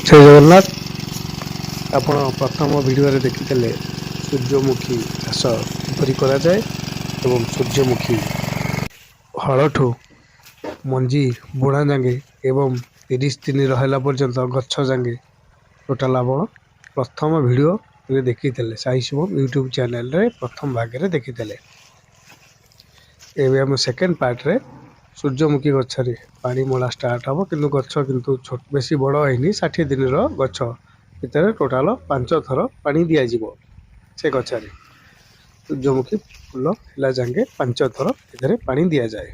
ଜୟ ଜଗନ୍ନାଥ। ଆପଣ ପ୍ରଥମ ଭିଡ଼ିଓରେ ଦେଖିଥିଲେ ସୂର୍ଯ୍ୟମୁଖୀ ଚାଷ କିପରି କରାଯାଏ ଏବଂ ସୂର୍ଯ୍ୟମୁଖୀ ହଳଠୁ ମଞ୍ଜି ବୁଣା ଯାଙ୍ଗେ ଏବଂ 30 ଦିନ ରହିଲା ପର୍ଯ୍ୟନ୍ତ ଗଛ ଯାଙ୍ଗେ ଟୋଟାଲ ଆପଣ ପ୍ରଥମ ଭିଡ଼ିଓରେ ଦେଖିଥିଲେ ସାଇ ଶିବମ୍ ୟୁଟ୍ୟୁବ୍ ଚ୍ୟାନେଲରେ ପ୍ରଥମ ଭାଗରେ ଦେଖିଥିଲେ। ଏବେ ଆମ ସେକେଣ୍ଡ ପାର୍ଟରେ ସୂର୍ଯ୍ୟମୁଖୀ ଗଛରେ ପାଣି ମଳା ଷ୍ଟାର୍ଟ ହେବ, କିନ୍ତୁ ଗଛ ବେଶୀ ବଡ଼ ହେଇନି। 60 ଦିନର ଗଛ ଭିତରେ ଟୋଟାଲ 5 ଥର ପାଣି ଦିଆଯିବ। ସେ ଗଛରେ ସୂର୍ଯ୍ୟମୁଖୀ ଫୁଲ ହେଲା ଯାଙ୍କେ 5 ଥର ଏଥିରେ ପାଣି ଦିଆଯାଏ।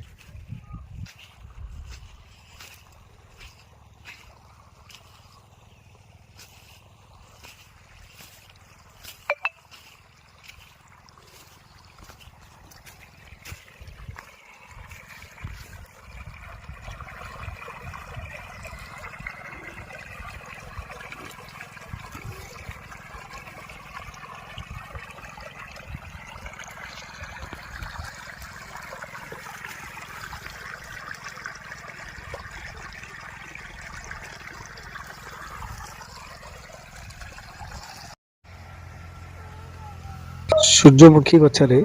ସୂର୍ଯ୍ୟମୁଖୀ ଗଛରେ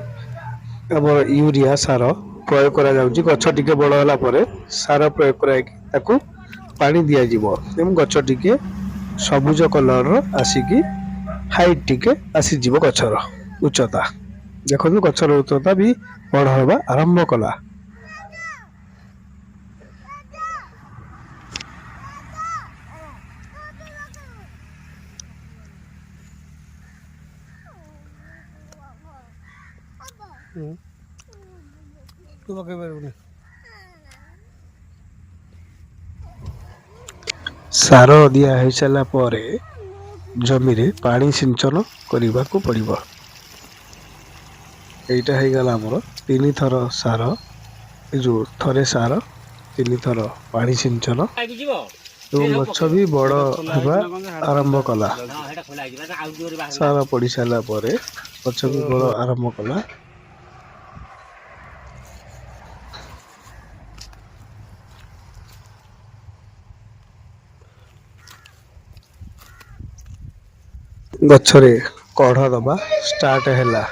ଆମର ୟୁରିଆ ସାର ପ୍ରୟୋଗ କରାଯାଉଛି। ଗଛ ଟିକେ ବଡ଼ ହେଲା ପରେ ସାର ପ୍ରୟୋଗ କରାଯାଇକି ତାକୁ ପାଣି ଦିଆଯିବ ଏବଂ ଗଛ ଟିକେ ସବୁଜ କଲରର ଆସିକି ହାଇଟ୍ ଟିକେ ଆସିଯିବ। ଗଛର ଉଚ୍ଚତା ଦେଖନ୍ତୁ, ଗଛର ଉଚ୍ଚତା ବି ବଡ଼ ହେବା ଆରମ୍ଭ କଲା। ସାର ଦିଆ ହେଇସାରିଲା ପରେ ଜମିରେ ପାଣି ସିଞ୍ଚନ କରିବାକୁ ପଡ଼ିବ। ଏଇଟା ହେଇଗଲା ଆମର 3 ଥର ସାର, ଥରେ ସାର 3 ଥର ପାଣି ସିଞ୍ଚନ ଏବଂ ଗଛ ବି ବଡ଼ ହେବା ଆରମ୍ଭ କଲା। ସାର ପଡ଼ି ସାରିଲା ପରେ ଗଛ ବି ବଡ଼ ଆରମ୍ଭ କଲା। ଗଛରେ କଢ଼ ଦବା ଷ୍ଟାର୍ଟ ହେଲା।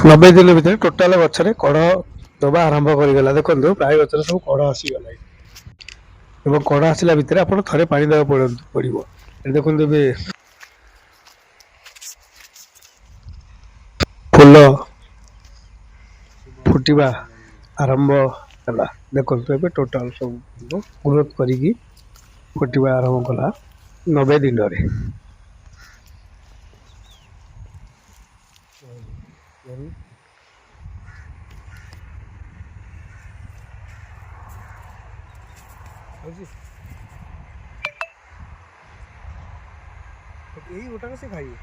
ନବେ ଦିନ ଭିତରେ ଟୋଟାଲ ଗଛରେ କଢ଼ ଦବା ଆରମ୍ଭ କରିଗଲା। ଦେଖନ୍ତୁ, ପ୍ରାୟ ଗଛରେ ସବୁ କଢ଼ ଆସିଗଲାଣି ଏବଂ କଢ଼ ଆସିଲା ଭିତରେ ଆପଣ ଥରେ ପାଣି ଦେବାକୁ ପଡ଼ିବ। ଦେଖନ୍ତୁ, ଏବେ ଫୁଲ ଫୁଟିବା ଆରମ୍ଭ ହେଲା। ଦେଖନ୍ତୁ, ଏବେ ଟୋଟାଲ ସବୁ ଗ୍ରୋଥ କରିକି ଫୁଟିବା ଆରମ୍ଭ କଲା 90 ଦିନରେ। ଏଇ ଗୋଟାକ ସେ ଖାଇବେ,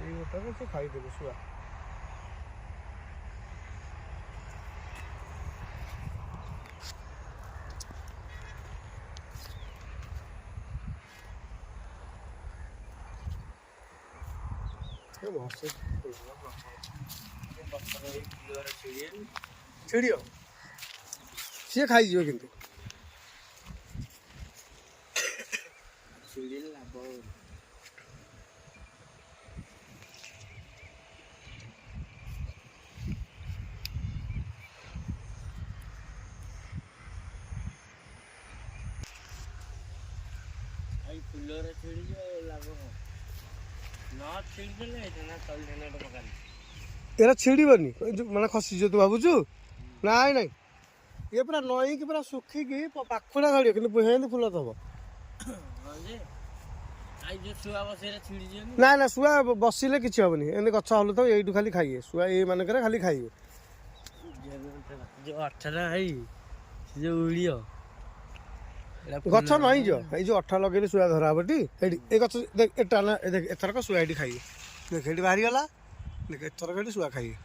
ଏଇ ଗୋଟାକ ସେ ଖାଇଦେବେ ଶୁଆ। ଛିଡ଼ିବ, ସିଏ ଖାଇଯିବ କିନ୍ତୁ ଫୁଲରେ ଛିଡ଼ିଯିବ ଲାଭ କଣ? ନ ଛିଡ଼ିଦେଲେ ହେଇଥାନ୍ତା ତଳି ଧାନ ଗୋଟେ ପକାନ୍ତି। ଏରା ଛିଡ଼ିବନି ମାନେ ଖସିଯିବ ତୁ ଭାବୁଛୁ? ନାଇଁ ନାଇଁ ଇଏ ପୁରା ନଈକି ପୁରା ଶୁଖିକି ପାଖୁଡ଼ା ଧରିବ କିନ୍ତୁ ହେନ୍ତି ଫୁଲ ଥବ। ହଁ ଯେ ଆଇ ଯୋଉ ଶୁଆ ବସେଇରେ ଛିଡ଼ିଯିବନି। ନା ନା ଶୁଆ ବସିଲେ କିଛି ହବନି ଏମିତି ଗଛ ହଲୁଥିବ ଏଇଠୁ ଖାଲି ଖାଇବେ ଶୁଆ ଏଇ ମାନଙ୍କରେ ଖାଲି ଖାଇବେ। ଯୋଉ ଅଠା ହେଇ ସେ ଯୋଉ ଉଳିଅ ଗଛ ନଇଁଯିବ ଏଇ ଯୋଉ ଅଠା ଲଗେଇଲେ ଶୁଆ ଧରା ହବଟି ଏଇଠି ଏଇ ଗଛ ଦେଖ ଏଟା ନା ଏଥରକ ଶୁଆ ଏଇଠି ଖାଇବେ ଦେଖ ଏଇଠି ବାହାରିଗଲା ଦେଖ ଏଥରକ ଏଠି ଶୁଆ ଖାଇବେ।